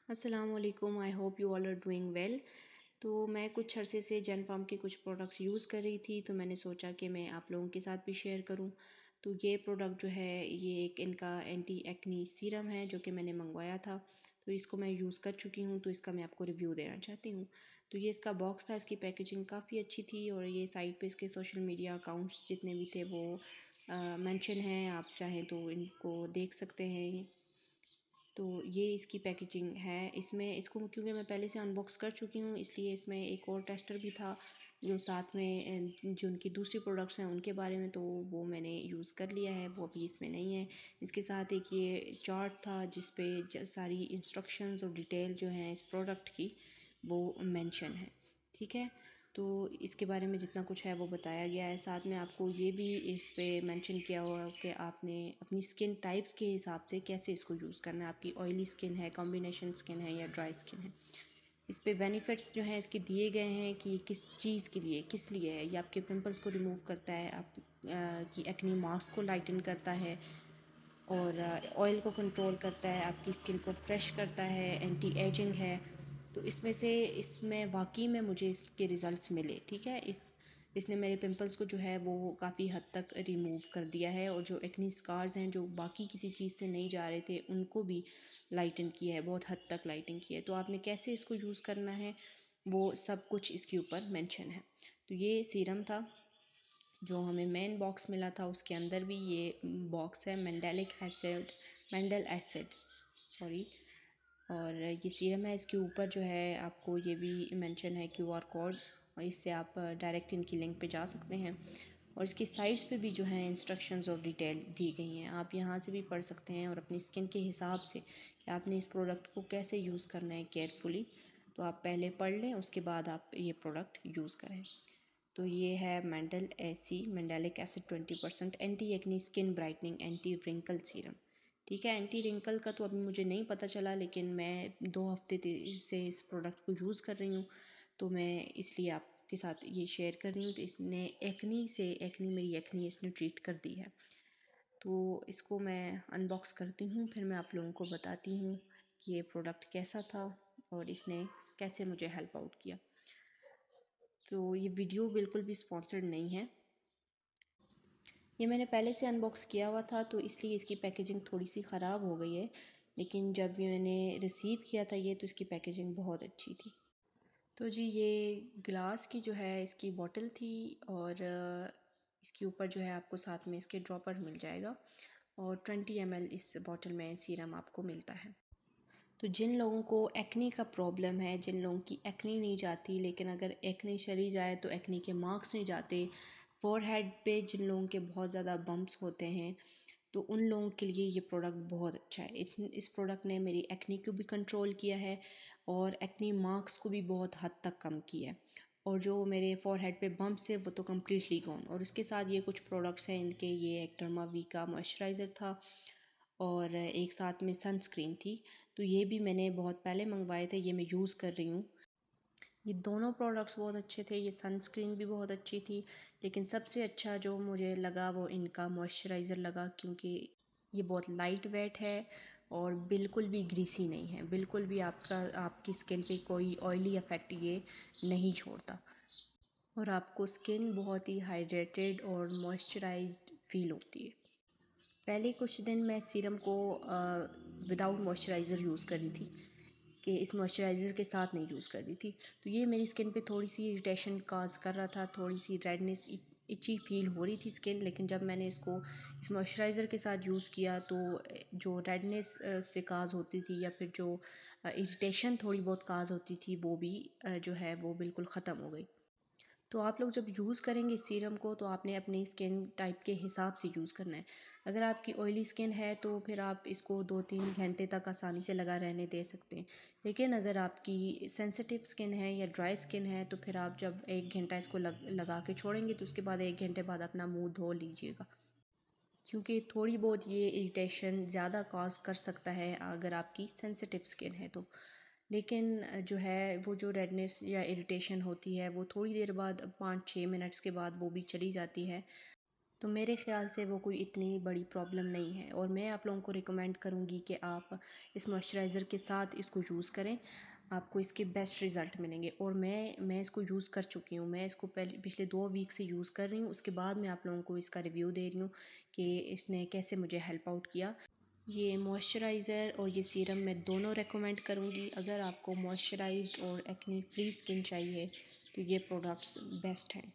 अस्सलाम वालेकुम। I hope you all are doing well. तो मैं कुछ अरसे से जैन फार्म के कुछ प्रोडक्ट्स यूज़ कर रही थी, तो मैंने सोचा कि मैं आप लोगों के साथ भी शेयर करूं। तो ये प्रोडक्ट जो है, ये एक इनका एंटी एक्नी सीरम है जो कि मैंने मंगवाया था। तो इसको मैं यूज़ कर चुकी हूँ, तो इसका मैं आपको रिव्यू देना चाहती हूँ। तो ये इसका बॉक्स था, इसकी पैकेजिंग काफ़ी अच्छी थी और ये साइट पे इसके सोशल मीडिया अकाउंट्स जितने भी थे वो मेंशन हैं। आप चाहें तो इनको देख सकते हैं। तो ये इसकी पैकेजिंग है। इसमें इसको क्योंकि मैं पहले से अनबॉक्स कर चुकी हूँ, इसलिए इसमें एक और टेस्टर भी था जो साथ में जो उनकी दूसरी प्रोडक्ट्स हैं उनके बारे में, तो वो मैंने यूज़ कर लिया है, वो अभी इसमें नहीं है। इसके साथ एक ये चार्ट था जिस पे सारी इंस्ट्रक्शंस और डिटेल जो हैं इस प्रोडक्ट की वो मेंशन है। ठीक है, तो इसके बारे में जितना कुछ है वो बताया गया है। साथ में आपको ये भी इस पे मेंशन किया हुआ है कि आपने अपनी स्किन टाइप्स के हिसाब से कैसे इसको यूज़ करना है। आपकी ऑयली स्किन है, कॉम्बिनेशन स्किन है या ड्राई स्किन है। इस पे बेनिफिट्स जो हैं इसके दिए गए हैं कि किस चीज़ के लिए, किस लिए है। ये आपके पिंपल्स को रिमूव करता है, आप की एक्नी मार्क्स को लाइटन करता है और ऑयल को कंट्रोल करता है, आपकी स्किन को फ्रेश करता है, एंटी एजिंग है। तो इसमें वाकई में मुझे इसके रिज़ल्ट्स मिले। ठीक है, इसने मेरे पिंपल्स को जो है वो काफ़ी हद तक रिमूव कर दिया है और जो एक्नी स्कार्स हैं जो बाकी किसी चीज़ से नहीं जा रहे थे उनको भी लाइटन किया है, बहुत हद तक लाइटन किया है। तो आपने कैसे इसको यूज़ करना है वो सब कुछ इसके ऊपर मेंशन है। तो ये सीरम था जो हमें मेन बॉक्स मिला था, उसके अंदर भी ये बॉक्स है मेंडल एसिड सॉरी। और ये सीरम है, इसके ऊपर जो है आपको ये भी मेंशन है क्यूआर कोड, और इससे आप डायरेक्ट इनकी लिंक पे जा सकते हैं। और इसकी साइड्स पे भी जो है इंस्ट्रक्शंस और डिटेल दी गई हैं, आप यहाँ से भी पढ़ सकते हैं और अपनी स्किन के हिसाब से कि आपने इस प्रोडक्ट को कैसे यूज़ करना है केयरफुली। तो आप पहले पढ़ लें, उसके बाद आप ये प्रोडक्ट यूज़ करें। तो ये है mandelic acid 20% anti acne skin brightening anti wrinkle serum. ठीक है, एंटी रिंकल का तो अभी मुझे नहीं पता चला, लेकिन मैं 2 हफ्ते से इस प्रोडक्ट को यूज़ कर रही हूँ, तो मैं इसलिए आपके साथ ये शेयर कर रही हूँ। तो इसने मेरी एक्नी इसने ट्रीट कर दी है। तो इसको मैं अनबॉक्स करती हूँ, फिर मैं आप लोगों को बताती हूँ कि ये प्रोडक्ट कैसा था और इसने कैसे मुझे हेल्प आउट किया। तो ये वीडियो बिल्कुल भी स्पॉन्सर्ड नहीं है, ये मैंने पहले से अनबॉक्स किया हुआ था, तो इसलिए इसकी पैकेजिंग थोड़ी सी ख़राब हो गई है। लेकिन जब ये मैंने रिसीव किया था ये, तो इसकी पैकेजिंग बहुत अच्छी थी। तो जी ये ग्लास की जो है इसकी बॉटल थी और इसके ऊपर जो है आपको साथ में इसके ड्रॉपर मिल जाएगा और 20 ml इस बॉटल में सीरम आपको मिलता है। तो जिन लोगों को एक्नी का प्रॉब्लम है, जिन लोगों की एक्नी नहीं जाती, लेकिन अगर एक्नी चली जाए तो एक्नी के मार्क्स नहीं जाते, फोरहेड पे जिन लोगों के बहुत ज़्यादा बम्प्स होते हैं, तो उन लोगों के लिए ये प्रोडक्ट बहुत अच्छा है। इस प्रोडक्ट ने मेरी एक्नी को भी कंट्रोल किया है और एक्नी मार्क्स को भी बहुत हद तक कम किया है। और जो मेरे फोरहेड पे बम्प्स थे वो तो कम्प्लीटली गॉन। और इसके साथ ये कुछ प्रोडक्ट्स हैं इनके, ये एक डर्मावी का मॉइस्चराइज़र था और एक साथ में सनस्क्रीन थी। तो ये भी मैंने बहुत पहले मंगवाए थे, ये मैं यूज़ कर रही हूँ। ये दोनों प्रोडक्ट्स बहुत अच्छे थे, ये सनस्क्रीन भी बहुत अच्छी थी, लेकिन सबसे अच्छा जो मुझे लगा वो इनका मॉइस्चराइज़र लगा, क्योंकि ये बहुत लाइट वेट है और बिल्कुल भी ग्रीसी नहीं है, बिल्कुल भी आपकी स्किन पे कोई ऑयली इफ़ेक्ट ये नहीं छोड़ता और आपको स्किन बहुत ही हाइड्रेटेड और मॉइस्चराइज्ड फील होती है। पहले कुछ दिन मैं सीरम को विदाउट मॉइस्चराइज़र यूज़ कर रही थी, कि इस मॉइस्चराइज़र के साथ नहीं यूज़ कर रही थी। तो ये मेरी स्किन पे थोड़ी सी इरिटेशन काज़ कर रहा था, थोड़ी सी रेडनेस इची फील हो रही थी स्किन। लेकिन जब मैंने इसको इस मॉइस्चराइज़र के साथ यूज़ किया तो जो रेडनेस से काज़ होती थी या फिर जो इरिटेशन थोड़ी बहुत काज़ होती थी वो भी जो है वो बिल्कुल ख़त्म हो गई। तो आप लोग जब यूज़ करेंगे इस सीरम को तो आपने अपनी स्किन टाइप के हिसाब से यूज़ करना है। अगर आपकी ऑयली स्किन है तो फिर आप इसको 2-3 घंटे तक आसानी से लगा रहने दे सकते हैं। लेकिन अगर आपकी सेंसिटिव स्किन है या ड्राई स्किन है तो फिर आप जब 1 घंटा इसको लगा के छोड़ेंगे तो उसके बाद 1 घंटे बाद अपना मुँह धो लीजिएगा। क्योंकि थोड़ी बहुत ये इरिटेशन ज़्यादा कॉज़ कर सकता है अगर आपकी सेंसिटिव स्किन है तो। लेकिन जो है वो जो रेडनेस या इरिटेशन होती है वो थोड़ी देर बाद 5-6 मिनट्स के बाद वो भी चली जाती है। तो मेरे ख़्याल से वो कोई इतनी बड़ी प्रॉब्लम नहीं है, और मैं आप लोगों को रिकमेंड करूँगी कि आप इस मॉइस्चराइज़र के साथ इसको यूज़ करें। आपको इसके बेस्ट रिज़ल्ट मिलेंगे, और मैं इसको यूज़ कर चुकी हूँ। मैं इसको पहले पिछले 2 वीक से यूज़ कर रही हूँ। उसके बाद मैं आप लोगों को इसका रिव्यू दे रही हूँ कि इसने कैसे मुझे हेल्प आउट किया। ये मॉइस्चराइज़र और ये सीरम मैं दोनों रेकमेंड करूँगी। अगर आपको मॉइस्चराइज्ड और एक्ने फ्री स्किन चाहिए तो ये प्रोडक्ट्स बेस्ट हैं।